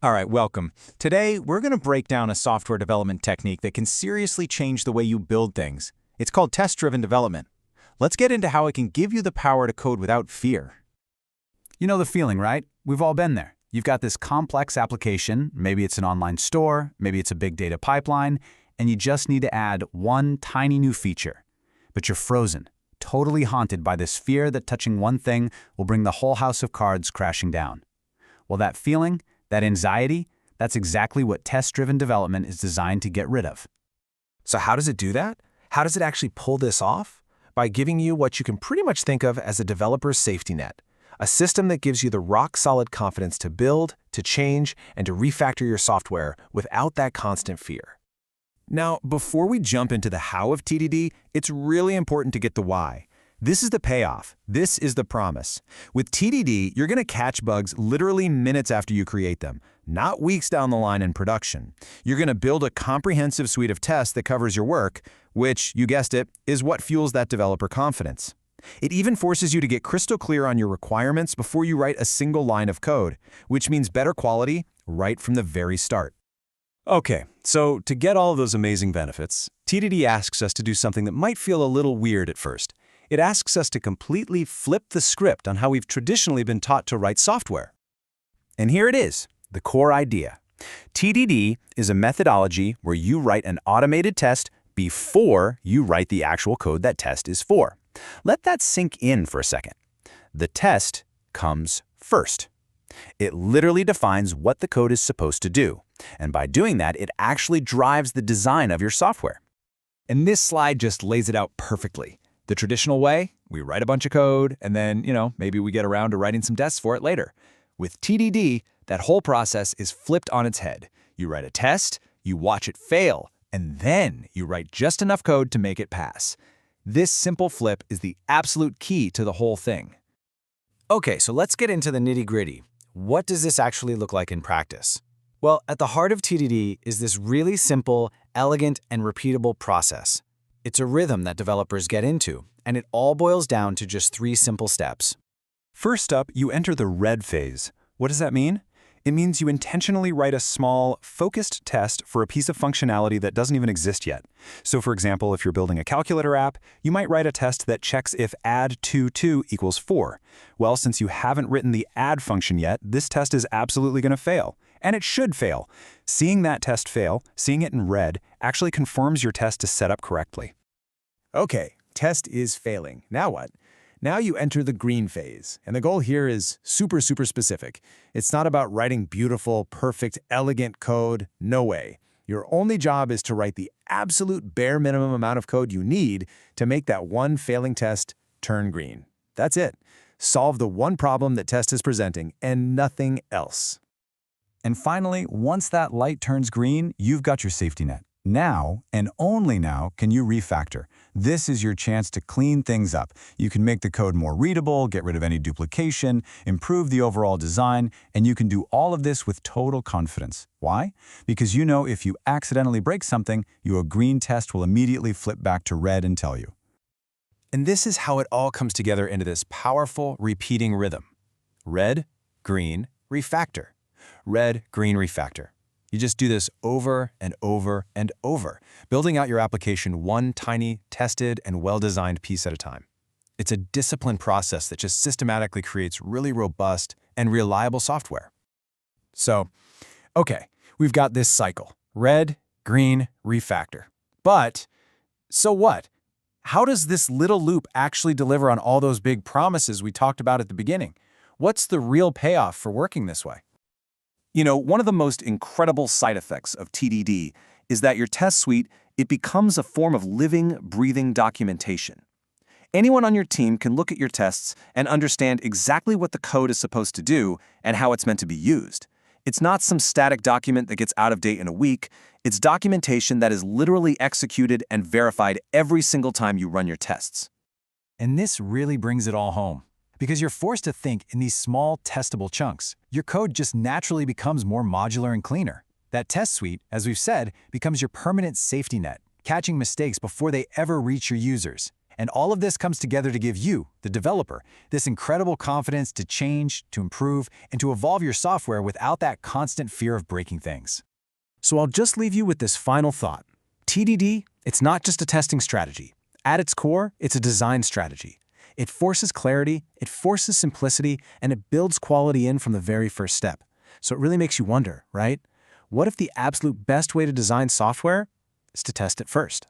All right, welcome. Today, we're going to break down a software development technique that can seriously change the way you build things. It's called test-driven development. Let's get into how it can give you the power to code without fear. You know the feeling, right? We've all been there. You've got this complex application, maybe it's an online store, maybe it's a big data pipeline, and you just need to add one tiny new feature. But you're frozen, totally haunted by this fear that touching one thing will bring the whole house of cards crashing down. Well, that feeling, that anxiety, that's exactly what test-driven development is designed to get rid of. So how does it do that? How does it actually pull this off? By giving you what you can pretty much think of as a developer's safety net, a system that gives you the rock-solid confidence to build, to change, and to refactor your software without that constant fear. Now, before we jump into the how of TDD, it's really important to get the why. This is the payoff. This is the promise. With TDD, you're going to catch bugs literally minutes after you create them, not weeks down the line in production. You're going to build a comprehensive suite of tests that covers your work, which, you guessed it, is what fuels that developer confidence. It even forces you to get crystal clear on your requirements before you write a single line of code, which means better quality right from the very start. Okay, so to get all of those amazing benefits, TDD asks us to do something that might feel a little weird at first. It asks us to completely flip the script on how we've traditionally been taught to write software. And here it is, the core idea. TDD is a methodology where you write an automated test before you write the actual code that test is for. Let that sink in for a second. The test comes first. It literally defines what the code is supposed to do. And by doing that, it actually drives the design of your software. And this slide just lays it out perfectly. The traditional way, we write a bunch of code, and then, maybe we get around to writing some tests for it later. With TDD, that whole process is flipped on its head. You write a test, you watch it fail, and then you write just enough code to make it pass. This simple flip is the absolute key to the whole thing. Okay, so let's get into the nitty-gritty. What does this actually look like in practice? Well, at the heart of TDD is this really simple, elegant, and repeatable process. It's a rhythm that developers get into, and it all boils down to just 3 simple steps. First up, you enter the red phase. What does that mean? It means you intentionally write a small, focused test for a piece of functionality that doesn't even exist yet. So for example, if you're building a calculator app, you might write a test that checks if add 2 equals 4. Well, since you haven't written the add function yet, this test is absolutely going to fail. And it should fail. Seeing that test fail, seeing it in red, actually confirms your test is set up correctly. Okay, test is failing. Now what? Now you enter the green phase, and the goal here is super specific. It's not about writing beautiful, perfect, elegant code. No way. Your only job is to write the absolute bare minimum amount of code you need to make that one failing test turn green. That's it. Solve the one problem that test is presenting, and nothing else. And finally, once that light turns green, you've got your safety net. Now, and only now, can you refactor. This is your chance to clean things up. You can make the code more readable, get rid of any duplication, improve the overall design, and you can do all of this with total confidence. Why? Because you know if you accidentally break something, your green test will immediately flip back to red and tell you. And this is how it all comes together into this powerful, repeating rhythm. Red, green, refactor. Red, green, refactor. You just do this over and over and over, building out your application one tiny, tested, and well-designed piece at a time. It's a disciplined process that just systematically creates really robust and reliable software. So, okay, we've got this cycle. Red, green, refactor. But, so what? How does this little loop actually deliver on all those big promises we talked about at the beginning? What's the real payoff for working this way? You know, one of the most incredible side effects of TDD is that your test suite, it becomes a form of living, breathing documentation. Anyone on your team can look at your tests and understand exactly what the code is supposed to do and how it's meant to be used. It's not some static document that gets out of date in a week. It's documentation that is literally executed and verified every single time you run your tests. And this really brings it all home. Because you're forced to think in these small, testable chunks. Your code just naturally becomes more modular and cleaner. That test suite, as we've said, becomes your permanent safety net, catching mistakes before they ever reach your users. And all of this comes together to give you, the developer, this incredible confidence to change, to improve, and to evolve your software without that constant fear of breaking things. So I'll just leave you with this final thought. TDD, it's not just a testing strategy. At its core, it's a design strategy. It forces clarity, it forces simplicity, and it builds quality in from the very first step. So it really makes you wonder, right? What if the absolute best way to design software is to test it first?